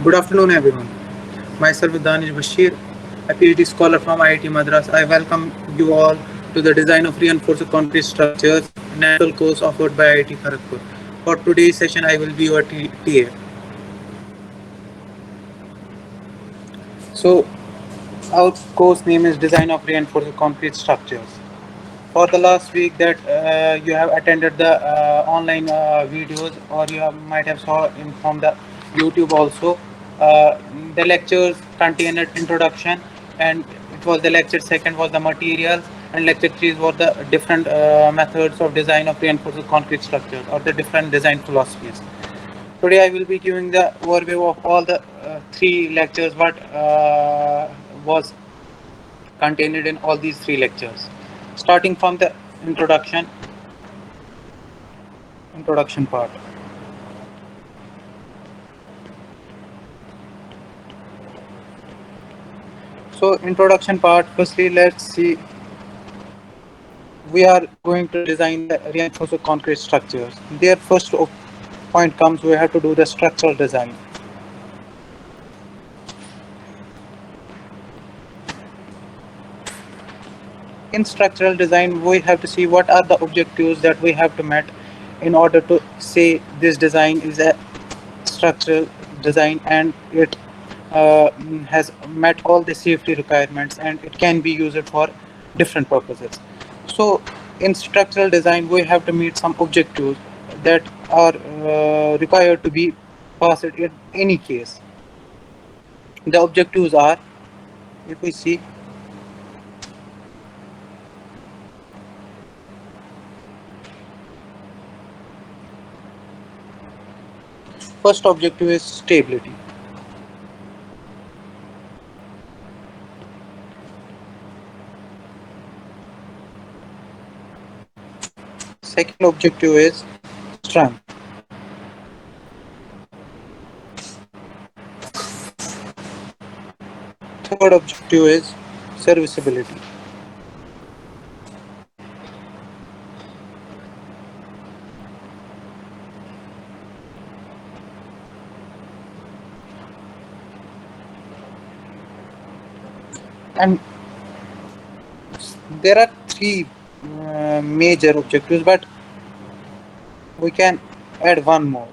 Good afternoon, everyone. Myself is Danish Bashir, a PhD scholar from IIT Madras. I welcome you all to the design of reinforced concrete structures, natural course offered by IIT Kharagpur. For today's session, I will be your TA. So, our course name is Design of Reinforced Concrete Structures. For the last week that you have attended the online videos, or might have saw in from the YouTube also, uh, the lectures contain an introduction, and it was the lecture second was the materials, and lecture three was the different methods of design of reinforced concrete structures, or the different design philosophies. Today I will be giving the overview of all the three lectures, what was contained in all these three lectures. Starting from the introduction, introduction part. So introduction part, firstly let's see, we are going to design the reinforced concrete structures. Their first point comes, we have to do the structural design. In structural design, we have to see what are the objectives that we have to meet in order to say this design is a structural design, and it has met all the safety requirements, and it can be used for different purposes. So in structural design, we have to meet some objectives that are required to be passed in any case. The objectives are, if we see, first objective is stability. Second objective is strength. Third objective is serviceability. And there are three major objectives, but we can add one more.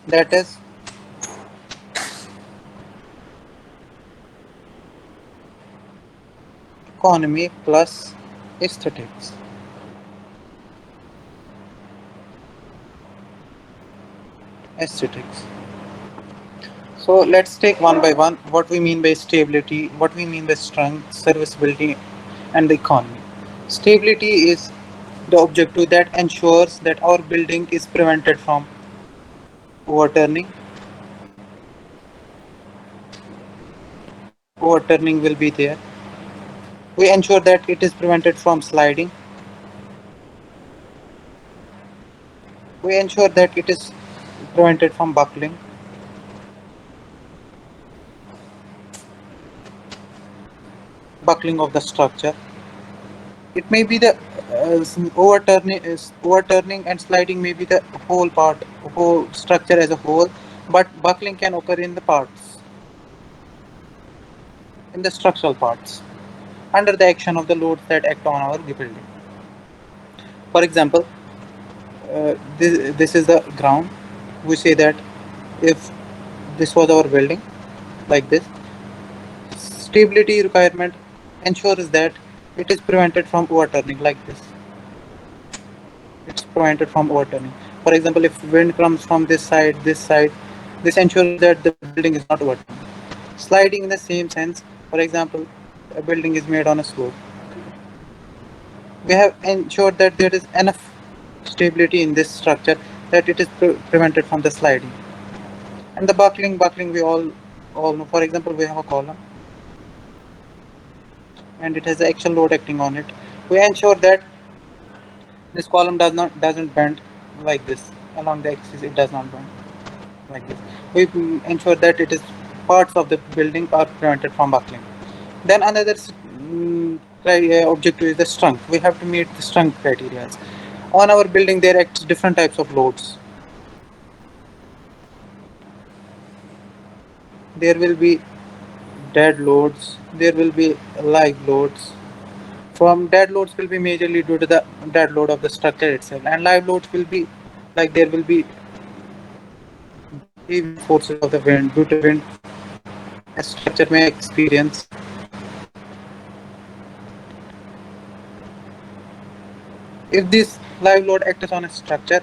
That is economy plus aesthetics. Aesthetics. So let's take one by one what we mean by stability, what we mean by strength, serviceability, and the economy. Stability is the objective that ensures that our building is prevented from overturning. Overturning will be there. We ensure that it is prevented from sliding. We ensure that it is prevented from buckling. Buckling of the structure. It may be the overturning and sliding may be the whole part, whole structure as a whole, but buckling can occur in the parts, in the structural parts, under the action of the loads that act on our building. For example, this is the ground. We say that if this was our building like this, stability requirement ensures that it is prevented from overturning like this. It's prevented from overturning. For example, if wind comes from this side, this ensures that the building is not overturning. Sliding in the same sense, for example, a building is made on a slope. We have ensured that there is enough stability in this structure that it is prevented from the sliding. And the buckling we all know. For example, we have a column and it has the actual load acting on it. We ensure that this column doesn't bend like this along the axis. It does not bend like this. We ensure that it is parts of the building are prevented from buckling. Then another objective is the strength. We have to meet the strength criteria. On our building, there acts different types of loads. there will be dead loads, there will be live loads. From dead loads will be majorly due to the dead load of the structure itself, and live loads will be like there will be heavy forces of the wind. Due to wind, a structure may experience. If this live load acts on a structure,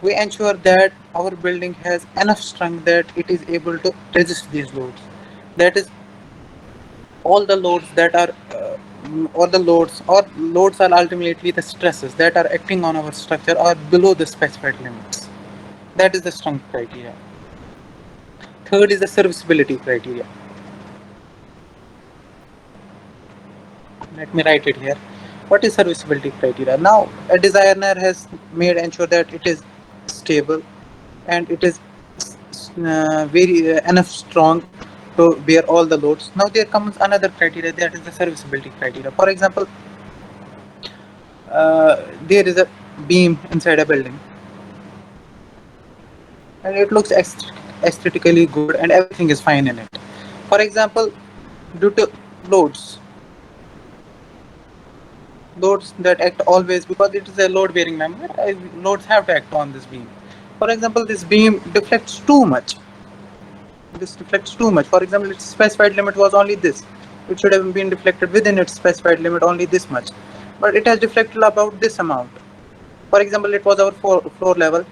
we ensure that our building has enough strength that it is able to resist these loads. That is, all the loads that are all the loads or loads are ultimately the stresses that are acting on our structure are below the specified limits. That is the strength criteria. Third is the serviceability criteria. Let me write it here. What is serviceability criteria? Now, a designer has made ensure that it is stable and it is very enough strong to bear all the loads. Now there comes another criteria, that is the serviceability criteria. For example, there is a beam inside a building and it looks aesthetically good and everything is fine in it. For example, due to loads, loads that act always, because it is a load bearing member, loads have to act on this beam. For example, this beam deflects too much. This deflects too much. For example, its specified limit was only this. It should have been deflected within its specified limit only this much. But it has deflected about this amount. For example, it was our floor level.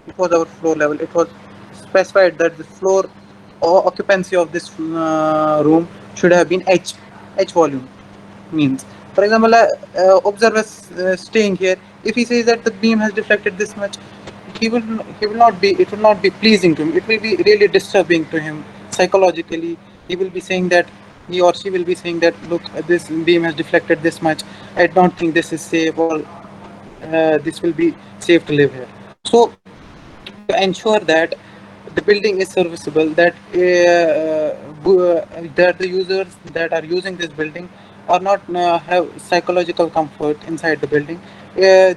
It was our floor level. It was specified that the floor or occupancy of this room should have been H volume means. For example, observer staying here, if he says that the beam has deflected this much, he will not be, it will not be pleasing to him. It will be really disturbing to him psychologically. He will be saying that, he or she will be saying that, look, this beam has deflected this much. I don't think this is safe, or this will be safe to live here. So to ensure that the building is serviceable, that that the users that are using this building are not have psychological comfort inside the building,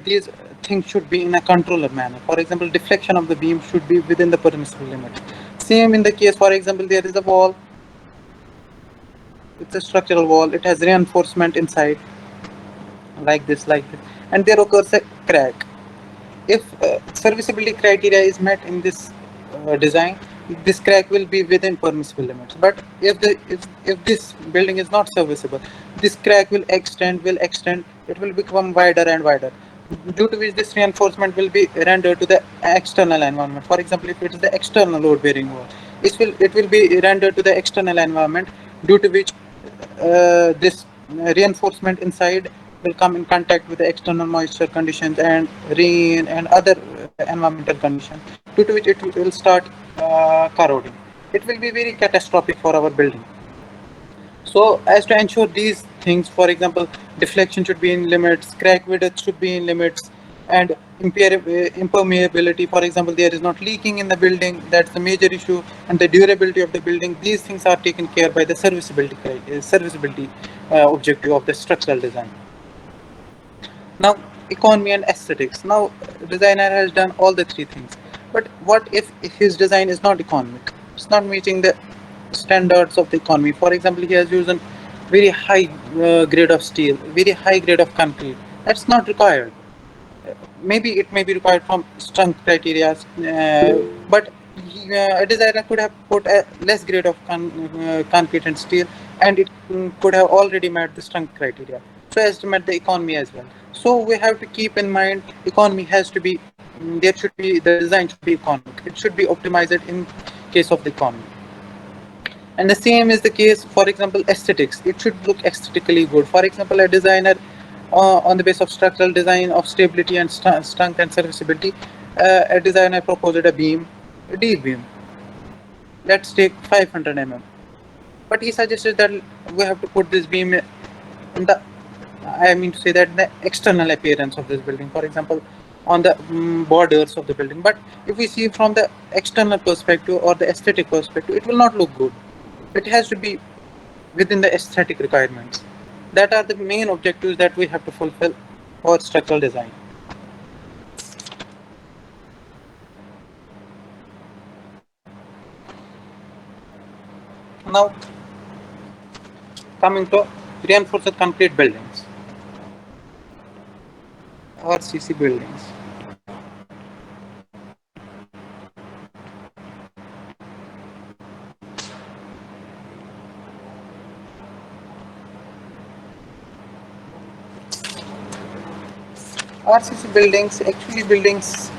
these things should be in a controller manner. For example, deflection of the beam should be within the permissible limit. Same in the case, for example, there is a wall, it's a structural wall, it has reinforcement inside, like this, and there occurs a crack. If serviceability criteria is met in this design, this crack will be within permissible limits. But if this building is not serviceable, this crack will extend, it will become wider and wider, due to which this reinforcement will be rendered to the external environment. For example, if it is the external load bearing wall, it will be rendered to the external environment, due to which this reinforcement inside will come in contact with the external moisture conditions and rain and other environmental conditions, due to which it will start corroding. It will be very catastrophic for our building. So as to ensure these things, for example, deflection should be in limits, crack width should be in limits, and impermeability, for example, there is not leaking in the building, that's the major issue, and the durability of the building, these things are taken care by the serviceability objective of the structural design. Now, economy and aesthetics. Now, designer has done all the three things. But what if his design is not economic? It's not meeting the standards of the economy. For example, he has used a very high grade of steel, very high grade of concrete. That's not required. Maybe it may be required from strength criteria, but a designer could have put a less grade of concrete and steel, and it could have already met the strength criteria, so as to meet the economy as well. So we have to keep in mind, economy has to be, there should be, the design should be economic, it should be optimized in case of the economy. And the same is the case, for example, aesthetics. It should look aesthetically good. For example, a designer, on the basis of structural design of stability and strength and serviceability, a designer proposed a beam, a D beam. Let's take 500 mm. But he suggested that we have to put this beam in the, I mean to say that the external appearance of this building, for example, on the borders of the building. But if we see from the external perspective or the aesthetic perspective, it will not look good. It has to be within the aesthetic requirements. That are the main objectives that we have to fulfill for structural design. Now, coming to reinforced concrete buildings, RCC buildings. RCC buildings, actually buildings,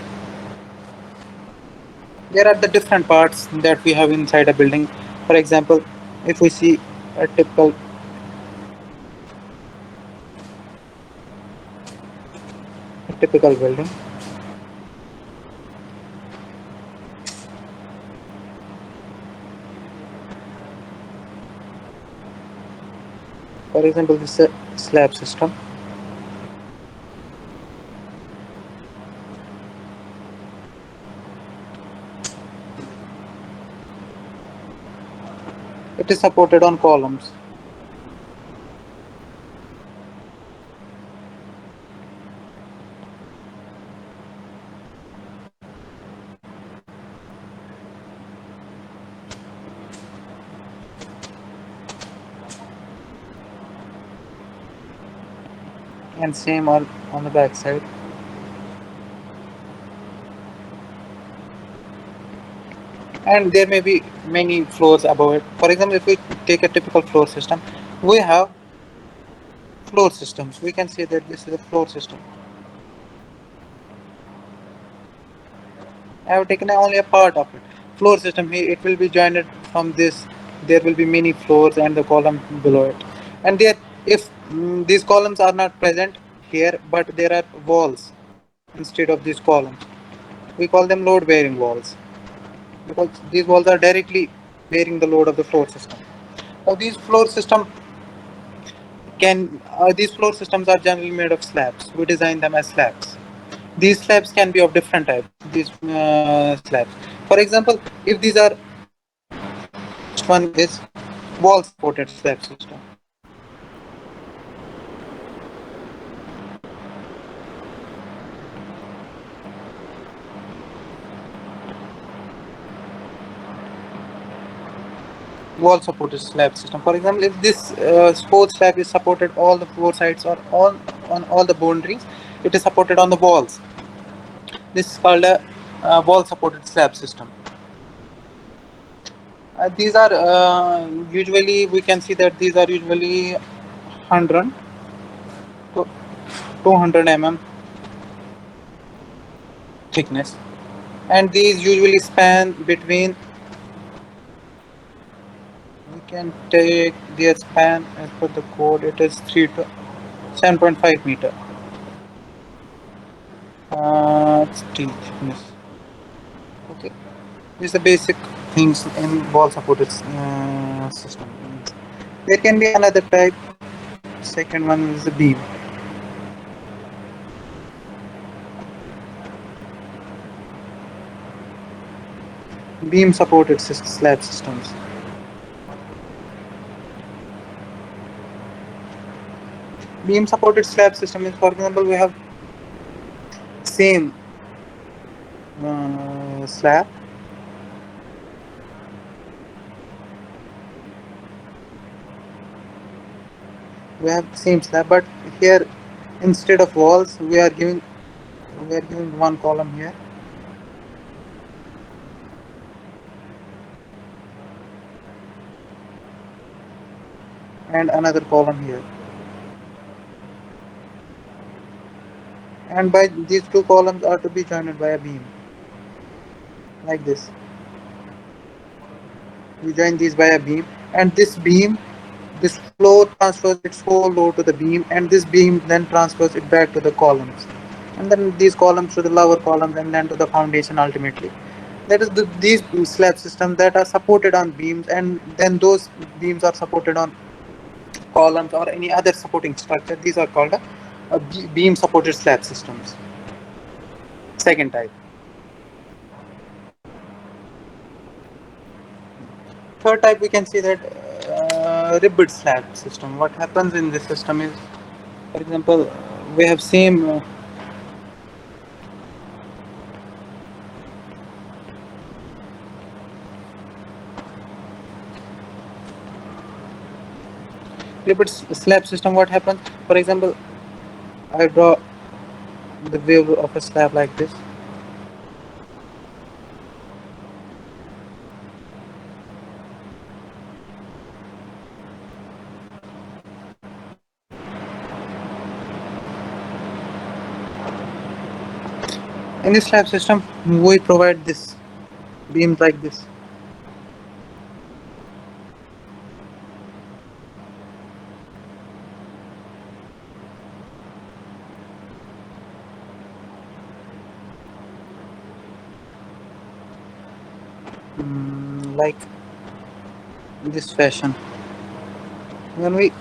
there are the different parts that we have inside a building. For example, if we see a typical building, for example, this is a slab system. It is supported on columns. And same on the back side. And there may be many floors above it. For example, if we take a typical floor system, we have floor systems. We can say that this is a floor system. I have taken only a part of it. Floor system here, it will be joined from this. There will be many floors and the column below it. And there, if these columns are not present here, but there are walls instead of these columns, we call them load bearing walls, because these walls are directly bearing the load of the floor system. Now these floor systems are generally made of slabs. We design them as slabs. These slabs can be of different types. These slabs, for example, if these are, first one is wall supported slab system. Wall supported slab system. For example, if this sports slab is supported all the four sides or on all the boundaries, it is supported on the walls. This is called a wall supported slab system. These are usually, we can see that these are usually 100 to 200 mm thickness, and these usually span between, we can take their span as per the code, it is 3 to 7.5 meter. Steel thickness. Okay, these are the basic things in wall supported system. There can be another type. Second one is the beam. Beam supported slab systems. Beam supported slab system is, for example, we have same slab, but here instead of walls we are giving one column here, and another column here, and by these two columns are to be joined by a beam like this. We join these by a beam, and this floor transfers its whole load to the beam, and this beam then transfers it back to the columns, and then these columns to the lower columns, and then to the foundation ultimately. That is these slab systems that are supported on beams, and then those beams are supported on columns or any other supporting structure. These are called beam supported slab systems. Second type. Third type, we can see that ribbed slab system. What happens in this system is, for example, we have same Liquid slab system, what happens? For example, I draw the view of a slab like this. In this slab system, we provide this beams like this. Like this fashion. When we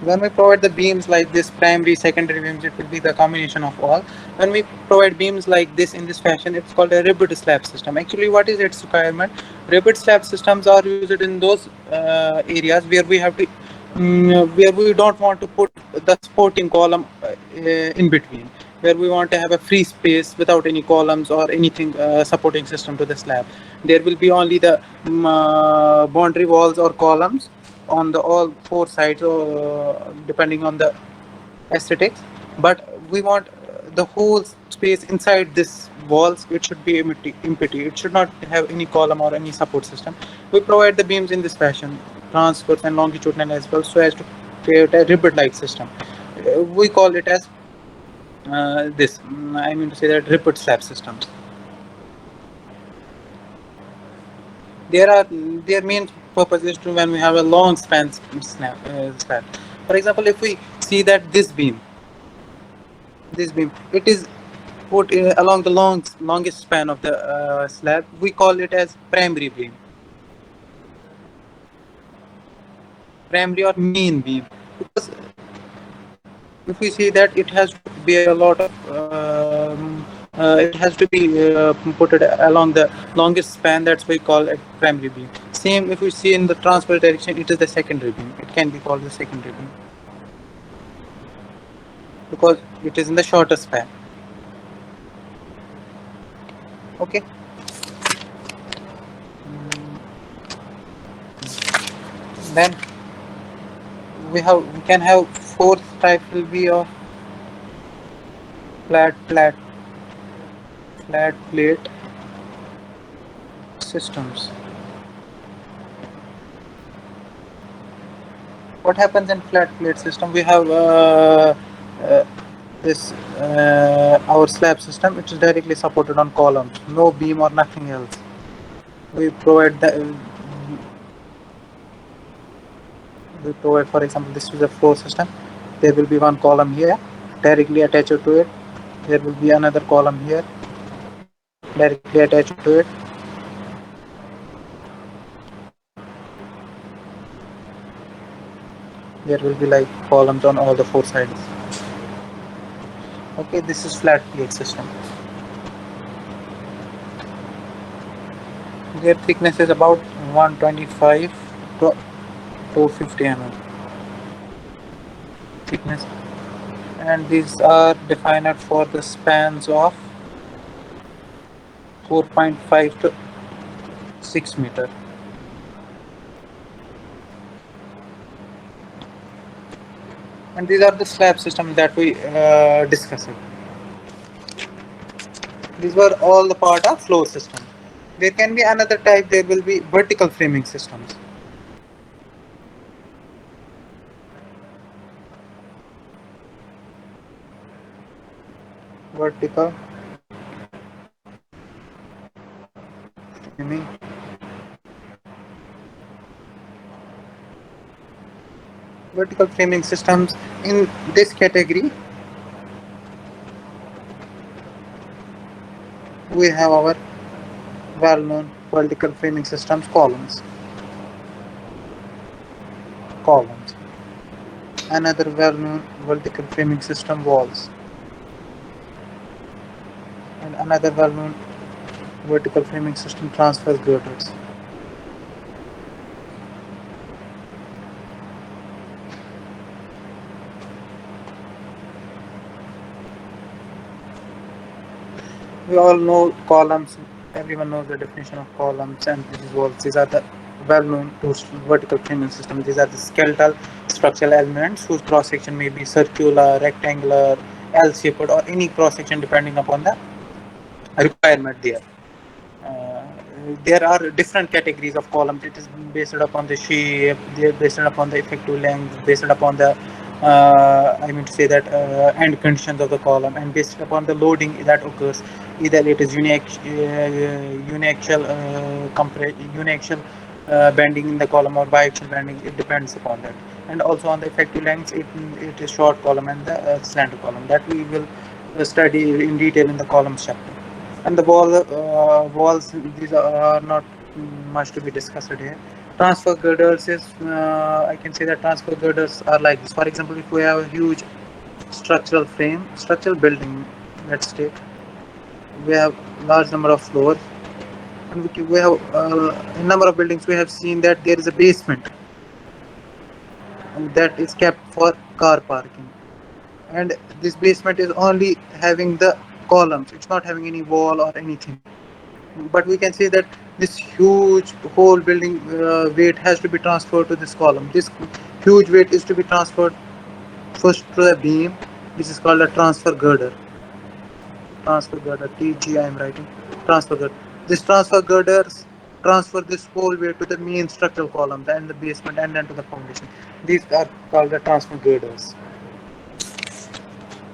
when we provide the beams like this, primary, secondary beams, it will be the combination of all. When we provide beams like this in this fashion, it's called a ribbed slab system. Actually, what is its requirement? Ribbed slab systems are used in those areas where we have to, where we don't want to put the supporting column in between, where we want to have a free space without any columns or anything supporting system to the slab. There will be only the boundary walls or columns on the all four sides, depending on the aesthetics. But we want the whole space inside this walls, it should be empty. It should not have any column or any support system. We provide the beams in this fashion, transverse and longitudinal as well, so as to create a ribbon like system. We call it as this I mean to say that ribbon slab systems. There are their main purpose is to when we have a long slab. For example, if we see that this beam, it is put along the longest span of the slab. We call it as primary or main beam, because if we see that it has to bear a lot of it has to be put it along the longest span, that's why we call it primary beam. Same if we see in the transverse direction, it is the secondary beam. It can be called the secondary beam because it is in the shorter span. Okay. Then we can have fourth type will be of flat flat flat plate systems. What happens in flat plate system? We have uh, this our slab system, which is directly supported on columns, no beam or nothing else. We provide the we provide, for example, this is a floor system. There will be one column here directly attached to it. There will be another column here directly attached to it. There will be like columns on all the four sides. Okay, this is flat plate system. Their thickness is about 125 to 250 mm thickness, and these are defined for the spans of 4.5 to 6 meter. And these are the slab systems that we discussed. These were all the part of floor system. There can be another type. There will be vertical framing systems. Vertical framing. Vertical framing systems in this category, we have our well-known vertical framing systems, columns. Another well-known vertical framing system, walls. And another well-known vertical framing system, transverse girders. We all know columns. Everyone knows the definition of columns and these walls. These are the well-known two vertical framing systems. These are the skeletal structural elements whose cross-section may be circular, rectangular, L-shaped, or any cross-section depending upon the requirement there. Uh, there are different categories of columns. It is based upon the shape, they are based upon the effective length, based upon the I mean to say that end conditions of the column, and based upon the loading that occurs. Either it is uniaxial uniaxial bending in the column or biaxial bending. It depends upon that, and also on the effective lengths. It is short column and the slender column that we will study in detail in the columns chapter. And the walls, these are not much to be discussed here. Transfer girders is, I can say that transfer girders are like this. For example, if we have a huge structural building, let's take, we have large number of floors, and we have in number of buildings we have seen that there is a basement that is kept for car parking, and this basement is only having the columns. It's not having any wall or anything. But we can say that this huge whole building weight has to be transferred to this column. This huge weight is to be transferred first to the beam, which is called a transfer girder. Transfer girder, TG I am writing. Transfer girder. This transfer girders transfer this whole weight to the main structural column, then the basement, and then to the foundation. These are called the transfer girders.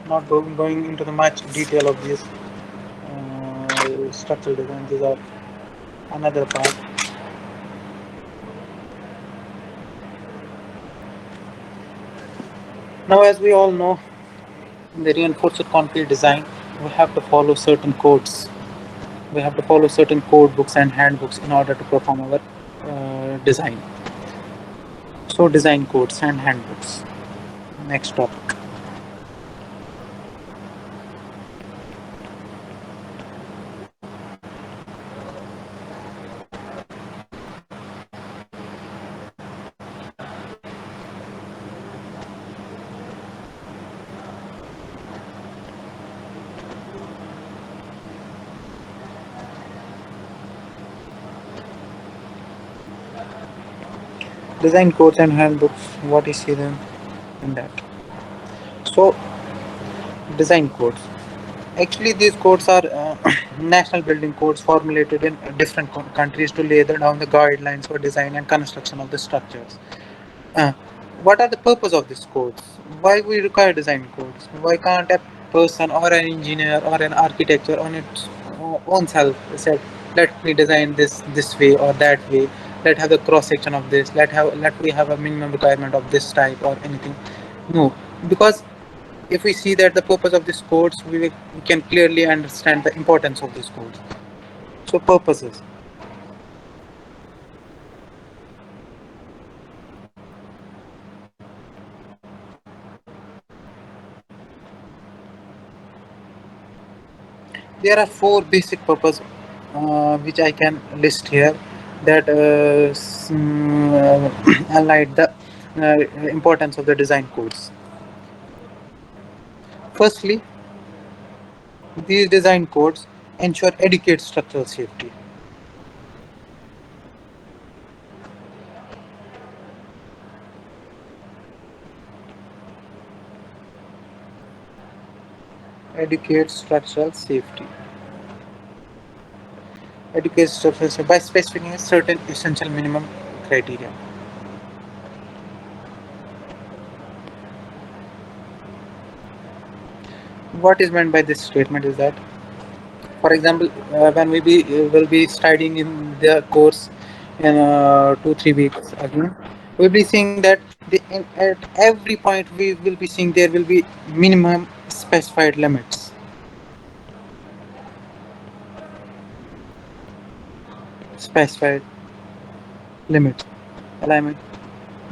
Not going into the much detail of this structural design. These are another part. Now, as we all know, in the reinforced concrete design, we have to follow certain codes. We have to follow certain code books and handbooks in order to perform our design. So, design codes and handbooks. Next topic. Design codes and handbooks. What is hidden in that? So, design codes. Actually, these codes are national building codes formulated in different countries to lay down the guidelines for design and construction of the structures. Uh, what are the purpose of these codes? Why we require design codes? Why can't a person or an engineer or an architecture on its own self said, let me design this way or that way. Let have the cross section of this. Let we have a minimum requirement of this type or anything. No, because if we see that the purpose of these codes, we can clearly understand the importance of these codes. So purposes. There are four basic purposes which I can list here that highlight the importance of the design codes. Firstly, these design codes ensure adequate structural safety. Adequate structural safety. Adequate structural safety by specifying a certain essential minimum criteria. What is meant by this statement is that, for example, when will be studying in the course in 2 3 weeks again, we'll be seeing that at every point we will be seeing there will be minimum specified limits. Specified limit, alignment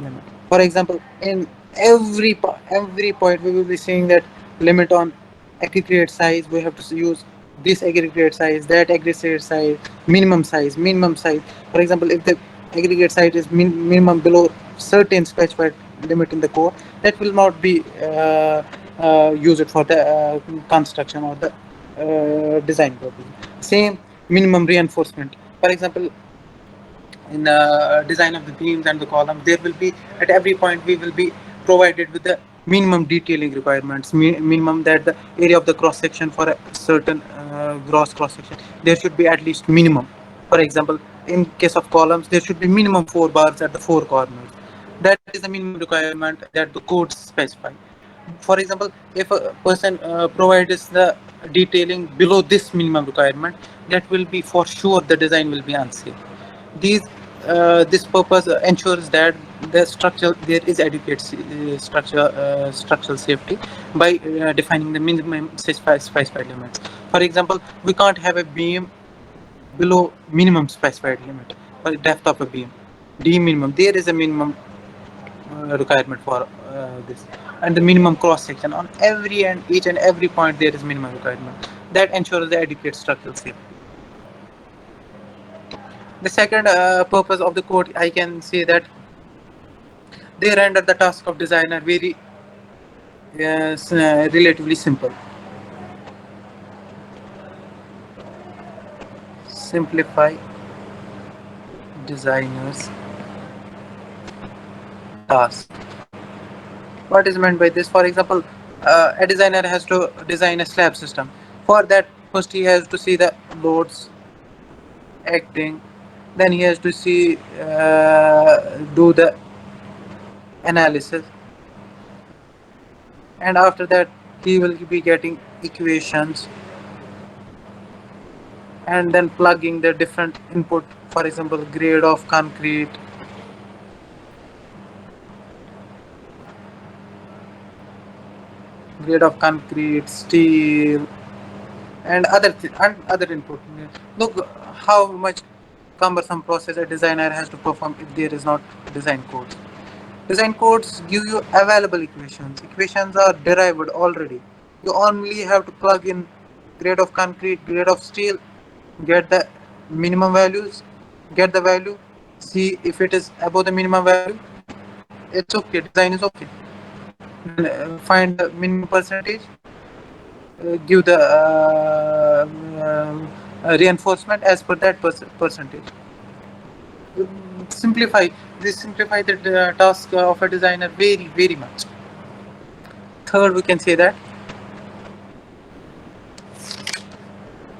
limit. For example, in every point we will be seeing that limit on aggregate size. We have to use this aggregate size, that aggregate size, minimum size. For example, if the aggregate size is minimum below certain specified limit in the core, that will not be used for the construction or the design purpose. Same minimum reinforcement. For example, in the design of the beams and the columns, there will be at every point we will be provided with the minimum detailing requirements, minimum that the area of the cross section for a certain gross cross section, there should be at least minimum. For example, in case of columns, there should be minimum 4 bars at the 4 corners. That is the minimum requirement that the codes specify. For example, if a person provides the detailing below this minimum requirement, that will be for sure the design will be unsafe. These this purpose ensures that the structure there is adequate structural safety by defining the minimum specified limits. For example, we can't have a beam below minimum specified limit for depth of a beam. D minimum, there is a minimum requirement for this, and the minimum cross section on every and each and every point there is minimum requirement that ensures the adequate structural safety. The second purpose of the code, I can say that they render the task of designer very relatively simple. Simplify designers task. What is meant by this? For example, a designer has to design a slab system. For that, first he has to see the loads acting, then he has to see do the analysis, and after that he will be getting equations and then plugging the different input, for example grade of concrete, steel, and other input. Look how much cumbersome process a designer has to perform if there is not design codes. Design codes give you available equations. Equations are derived already. You only have to plug in grade of concrete, grade of steel, get the minimum values, get the value, see if it is above the minimum value. It's okay. Design is okay. Then find the minimum percentage, give the reinforcement as per that percentage. Simplify simplify the task of a designer very much. Third, we can say that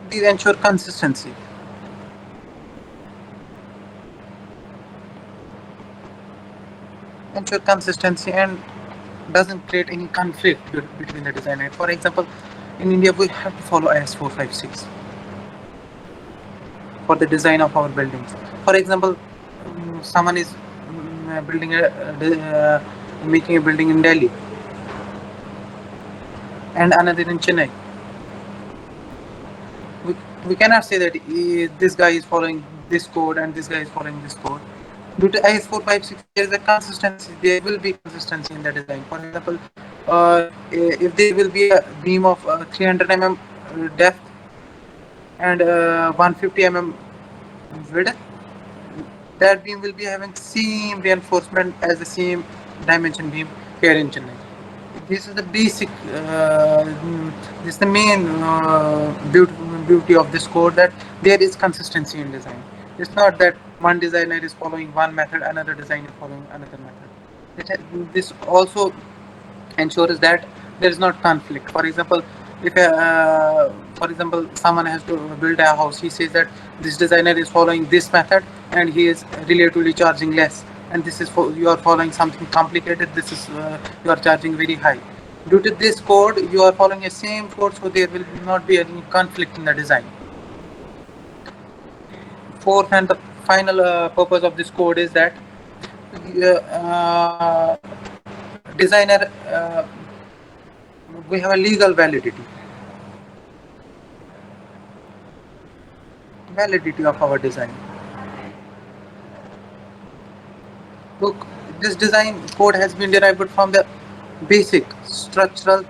these ensure consistency and doesn't create any conflict between the designer. For example, in India we have to follow IS 456 for the design of our buildings. For example, someone is building making a building in Delhi and another in Chennai. We cannot say that this guy is following this code and this guy is following this code. Due to IS 456, there is a consistency. There will be consistency in the design. For example, if there will be a beam of 300 depth and 150 width, that beam will be having same reinforcement as the same dimension beam here in Chennai. This is the basic. This is the main beauty of this code, that there is consistency in design. It's not that one designer is following one method, another designer following another method. This also ensures that there is not conflict. For example, if for example someone has to build a house, he says that this designer is following this method and he is relatively charging less, and this is for you are following something complicated, this is you are charging very high. Due to this code, you are following a same code, so there will not be any conflict in the design. Fourth and the final purpose of this code is that uh, designer we have a legal validity of our design. Look, this design code has been derived from the basic structural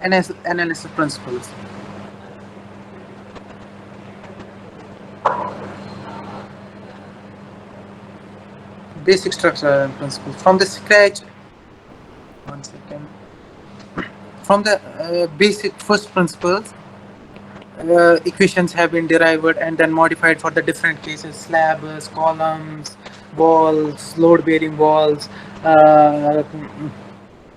analysis principles. Basic structural principles from the scratch. One second. from the basic first principles, equations have been derived and then modified for the different cases: slabs, columns, walls, load bearing walls, and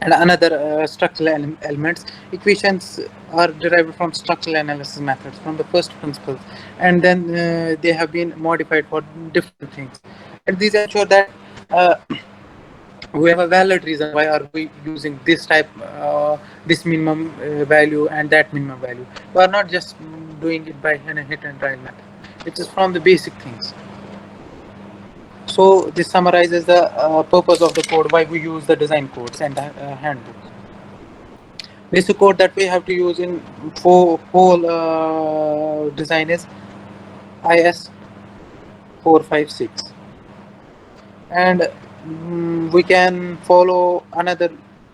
another structural elements. Equations are derived from structural analysis methods from the first principles, and then they have been modified for different things, and these ensure that uh, we have a valid reason why are we using this type, this minimum value and that minimum value. We are not just doing it by hit and trial method. It is from the basic things. So this summarizes the purpose of the code, why we use the design codes and handbooks. Basic code that we have to use in for whole design is IS 456, and we can follow another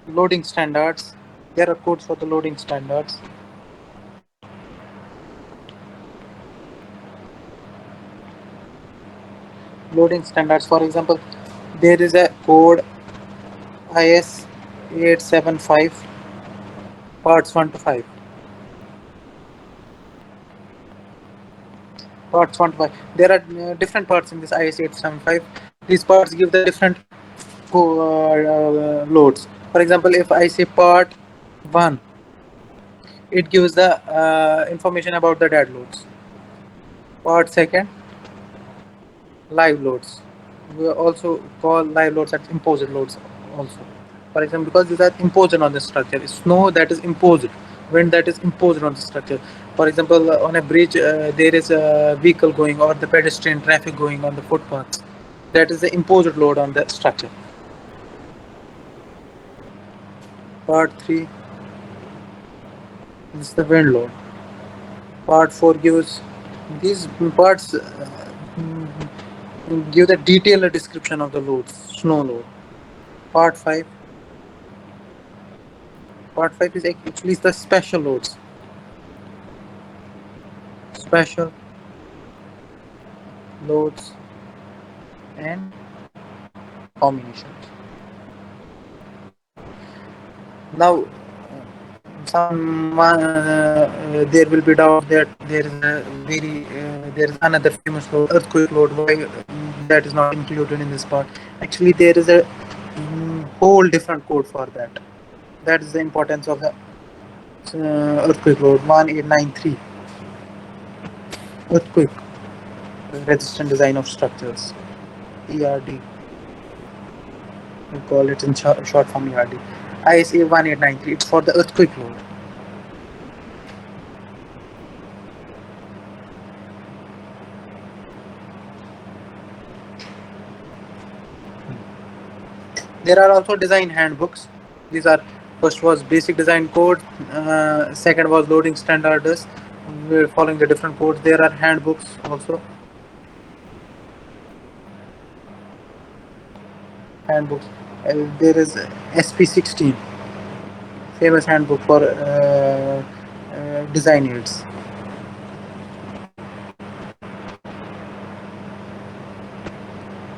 loading standards. There are codes for the loading standards. Loading standards, for example, there is a code IS 875 parts 1 to 5. Parts 1 to 5. There are different parts in this IS 875. These parts give the different loads. For example, if I say part 1, it gives the information about the dead loads. Part 2, live loads. We also call live loads as imposed loads also. For example, because these are imposed on the structure. Snow that is imposed, wind that is imposed on the structure. For example, on a bridge, there is a vehicle going or the pedestrian traffic going on the footpaths. That is the imposed load on the structure. Part 3 is the wind load. Part 4 gives these parts give the detailed description of the loads, snow load. Part 5. Part 5 is actually the special loads. Special loads and combinations. Now, there will be doubt that there is a there is another famous load, earthquake load. Why that is not included in this part? Actually, there is a whole different code for that. That is the importance of the earthquake load 1893. Earthquake resistant design of structures, ERD. We call it in short form ERD. ISA 1893. It's for the earthquake load. There are also design handbooks. These are, first was basic design code, second was loading standards. We're following the different codes. There are handbooks also. Handbooks. There is SP16, famous handbook for design aids.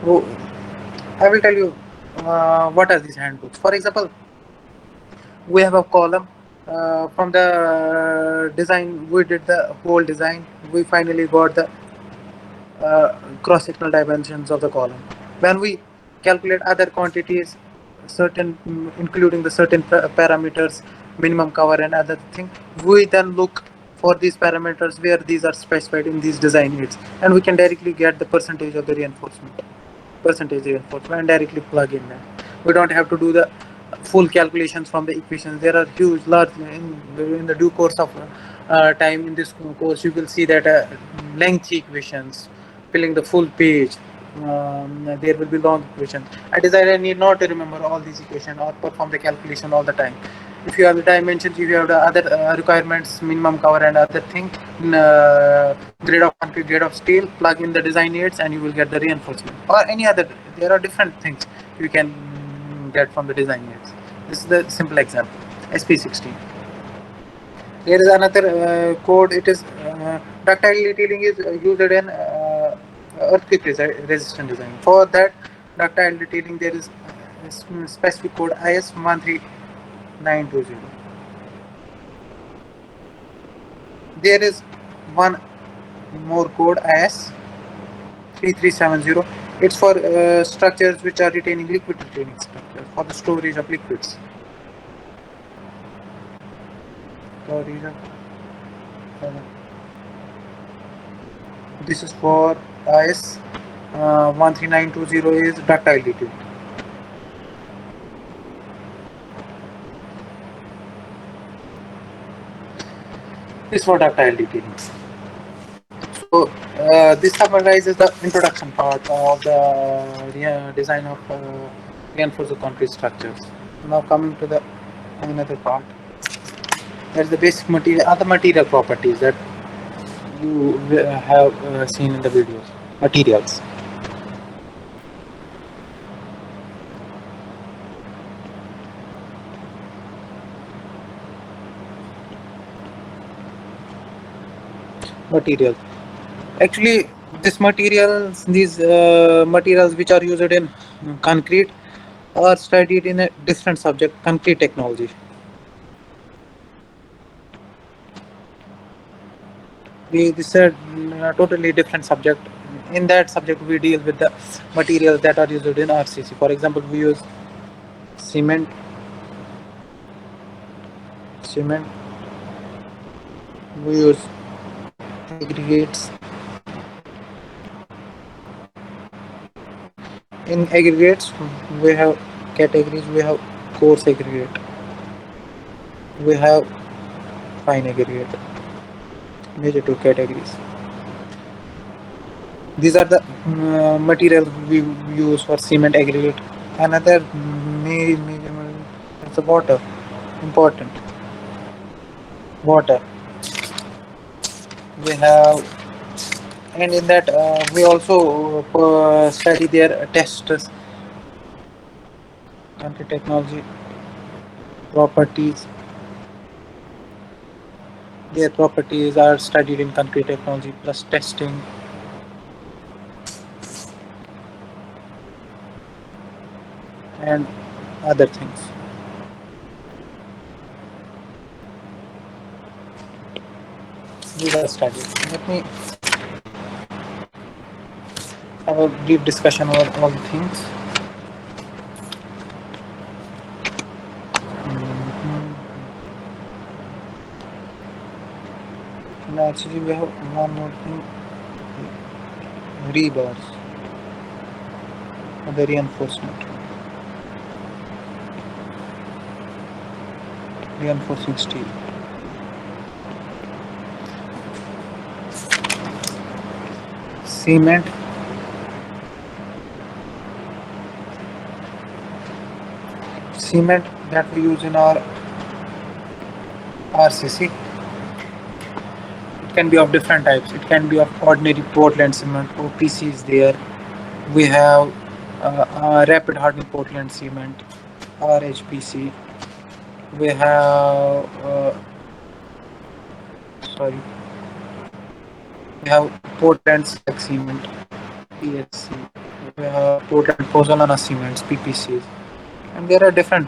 So, I will tell you what are these handbooks. For example, we have a column from the design. We did the whole design. We finally got the cross-sectional dimensions of the column. When we calculate other quantities, certain including the certain parameters, minimum cover and other thing, we then look for these parameters where these are specified in these design aids, and we can directly get the percentage of the reinforcement and directly plug in that. We don't have to do the full calculations from the equations. There are huge, large in the due course of time in this course. You will see that lengthy equations filling the full page. There will be long equations. A designer need not to remember all these equations or perform the calculation all the time. If you have the dimensions, if you have the other requirements, minimum cover and other thing, grade of concrete, grade of steel, plug in the design aids and you will get the reinforcement or any other. There are different things you can get from the design aids. This is the simple example, SP16. Here is another code. It is ductile detailing is used in earthquake resistant design. For that ductile detailing, there is specific code IS 13920. There is one more code IS 3370. It's for structures which are retaining liquid retaining structures for the storage of liquids. Storage of, uh, this is for IS 13920 is ductile detailing. This for ductile detailing. So this summarizes the introduction part of the design of reinforced concrete structures. Now coming to the another part, that's the basic material, other material properties that you have seen in the videos. Materials. Material. Actually, these materials which are used in concrete are studied in a different subject, concrete technology. This is a totally different subject. In that subject, we deal with the materials that are used in RCC. For example, we use cement, cement. We use aggregates. In aggregates, we have categories. We have coarse aggregate. We have fine aggregate. Major two categories. These are the materials we use for cement aggregate. Another major is the water. Important. Water. We have, and in that we also study their tests, country technology, properties. Their properties are studied in country technology plus testing and other things. These are studied. Let me have a brief discussion over all the things. Mhm. And actually, we have one more thing: rebars, or the reinforcement, reinforcing steel. Cement, cement that we use in our RCC. It can be of different types. It can be of ordinary Portland cement, OPC is there. We have rapid hardening Portland cement, RHPC. We have sorry, we have Portland slag cement, PSC. We have Portland pozzolana cements, PPCs, and there are different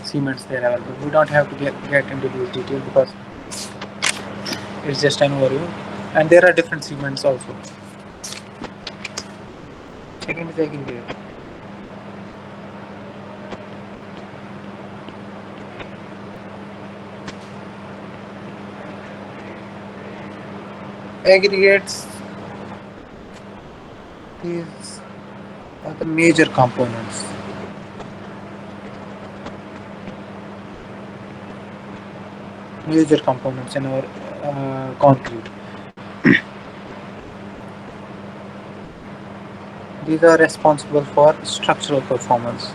cements there available. We don't have to get into these details because it's just an overview. And there are different cements also. Second is aggregate. Aggregates, these are the major components. Major components in our concrete. These are responsible for structural performance.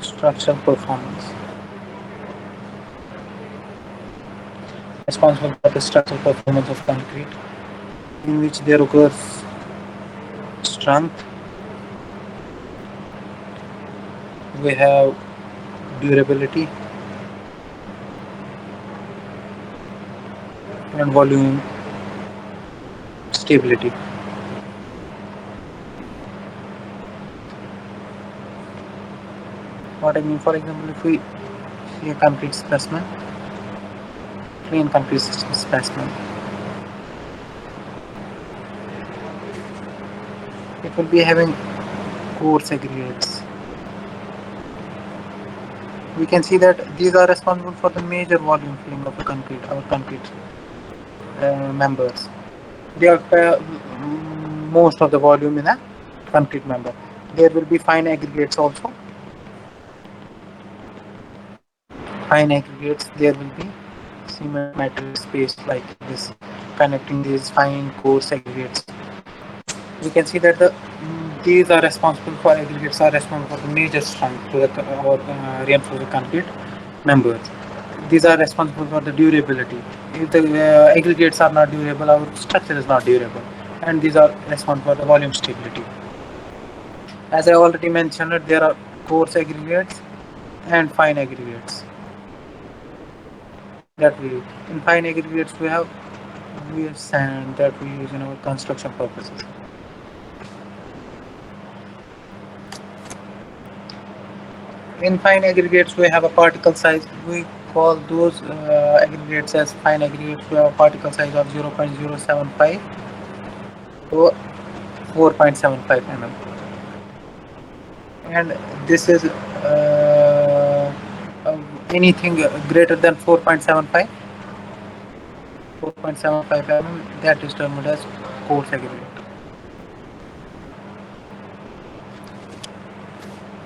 Structural performance. Responsible for the structural performance of concrete, in which there occurs strength. We have durability and volume stability. What I mean, for example, if we see a concrete specimen, clean concrete specimen. It will be having coarse aggregates. We can see that these are responsible for the major volume filling of the concrete, our concrete members. They occupy most of the volume in a concrete member. There will be fine aggregates also. Fine aggregates, there will be cement material space like this, connecting these fine coarse aggregates. We can see that these are responsible for aggregates are responsible for the major strength to the reinforced concrete members. These are responsible for the durability. If the aggregates are not durable, our structure is not durable, and these are responsible for the volume stability. As I already mentioned, there are coarse aggregates and fine aggregates that we use. In fine aggregates, we have sand that we use in our construction purposes. In fine aggregates, we have a particle size. We call those aggregates as fine aggregates. We have a particle size of 0.075 to 4.75 mm. And this is anything greater than 4.75 mm, that is termed as coarse aggregate.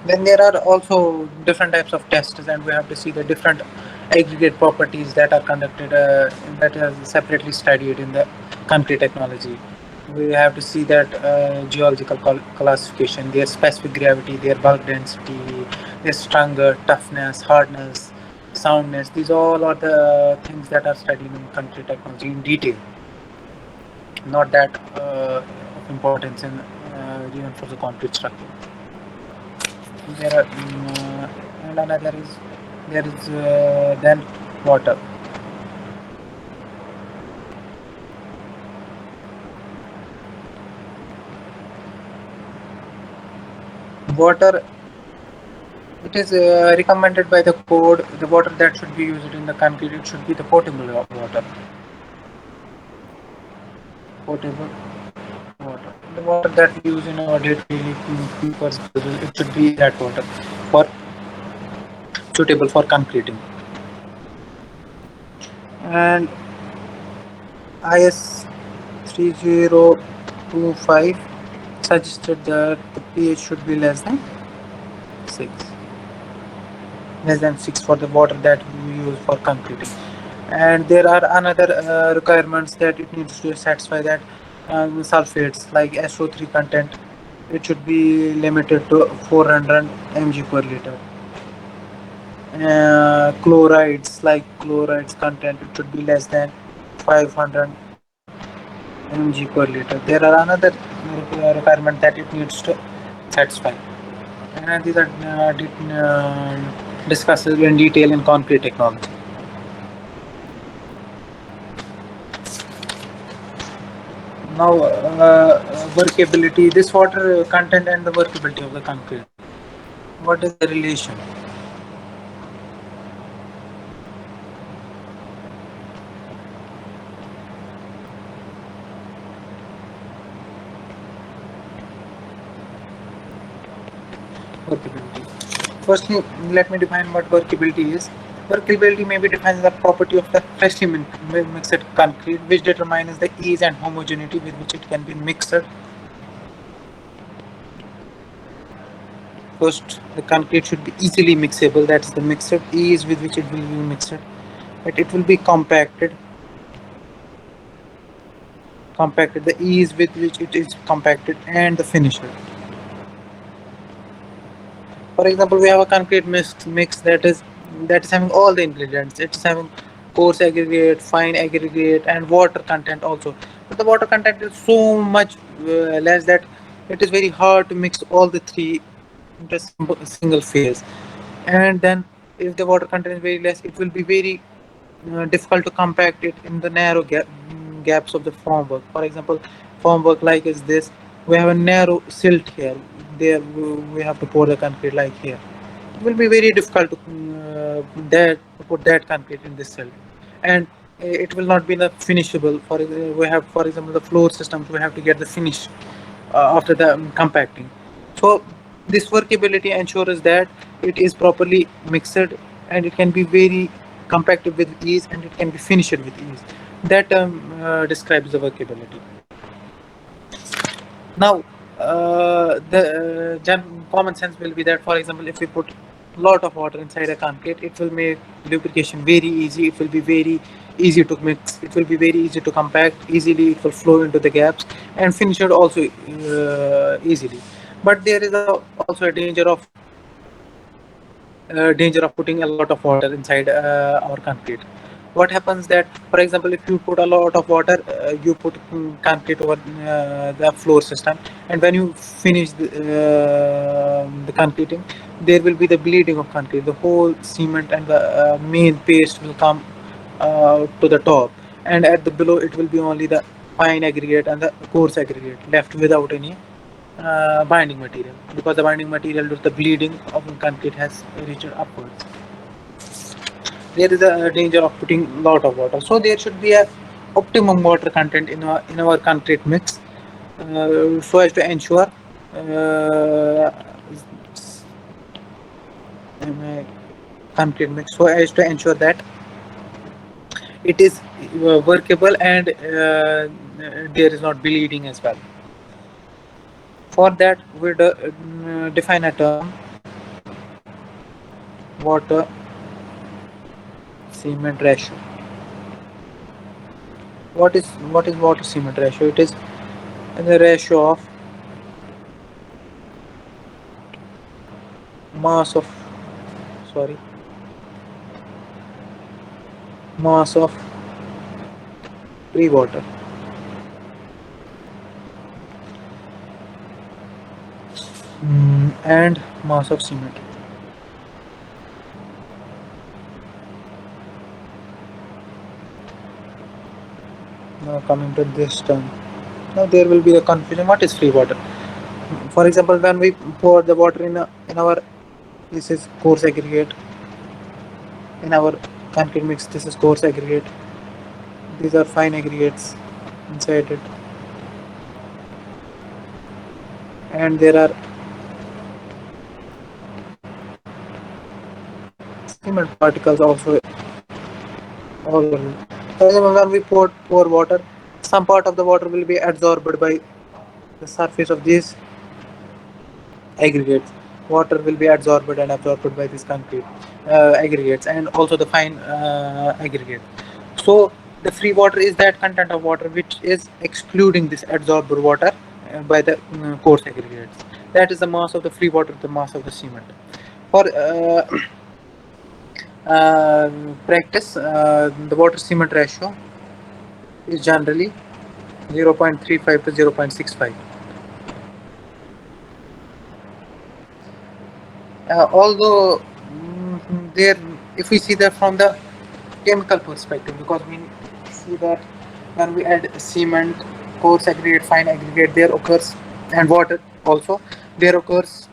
Then there are also different types of tests, and we have to see the different aggregate properties that are conducted, that are separately studied in the concrete technology. We have to see that geological classification, their specific gravity, their bulk density, their stronger toughness, hardness, soundness. These all are the things that are studied in concrete technology in detail. Not that of importance in reinforced concrete structure. There are and another is there is then water. Water, it is recommended by the code. The water that should be used in the concrete, it should be the potable water. Potable water. The water that we use in our day-to-day purposes, it should be that water for suitable for concreting. And IS 3025 suggested that the pH should be less than 6. Less than 6 for the water that we use for concreting. And there are another requirements that it needs to satisfy, that sulfates like SO3 content, it should be limited to 400 mg per liter. Chlorides content, it should be less than 500 mg per liter. There are another requirement that it needs to satisfy, and these are discussed in detail in concrete technology. Now, workability, this water content and the workability of the concrete. What is the relation? Workability. Firstly, let me define what workability is. Workability may be defined as the property of the freshly mixed concrete, which determines the ease and homogeneity with which it can be mixed. First, the concrete should be easily mixable. That's the mixed ease with which it will be mixed. But it will be compacted, the ease with which it is compacted, and the finisher. For example, we have a concrete mix that is having all the ingredients. It's having coarse aggregate, fine aggregate, and water content also. But the water content is so much less that it is very hard to mix all the three into a single phase. And then, if the water content is very less, it will be very difficult to compact it in the narrow gaps of the formwork. For example, formwork like is this, we have a narrow silt here. There we have to pour the concrete like here. It will be very difficult to put that concrete in this silt. And it will not be the finishable. We have, for example, the floor systems, we have to get the finish after the compacting. So this workability ensures that it is properly mixed and it can be very compacted with ease and it can be finished with ease. That describes the workability. Now, the common sense will be that, for example, if we put lot of water inside a concrete, it will make lubrication very easy. It will be very easy to mix. It will be very easy to compact. Easily, it will flow into the gaps and finish it also easily. But there is also a danger of putting a lot of water inside our concrete. What happens that, for example, if you put a lot of water, you put concrete over the floor system, and when you finish the concreting, there will be the bleeding of concrete. The whole cement and the main paste will come to the top, and at the below it will be only the fine aggregate and the coarse aggregate left without any binding material, because the binding material due to the bleeding of concrete has reached upwards. There is a danger of putting lot of water, so there should be a optimum water content in our concrete mix, so as to ensure concrete mix, so as to ensure that it is workable and there is not bleeding as well. For that, we define a term, water cement ratio. What is water cement ratio? It is the ratio of mass of sorry mass of free water and mass of cement. Now coming to this term, now there will be a confusion. What is free water? For example, when we pour the water in our, this is coarse aggregate, in our concrete mix, this is coarse aggregate, these are fine aggregates inside it, and there are cement particles also all over it. For example, when we pour water, some part of the water will be absorbed by the surface of these aggregates. Water will be absorbed by these concrete aggregates and also the fine aggregate. So the free water is that content of water which is excluding this absorbed water by the coarse aggregates. That is the mass of the free water, the mass of the cement. For practice, the water cement ratio is generally 0.35 to 0.65. Although there, if we see that from the chemical perspective, because we see that when we add cement, coarse aggregate, fine aggregate, there occurs, and water also, there occurs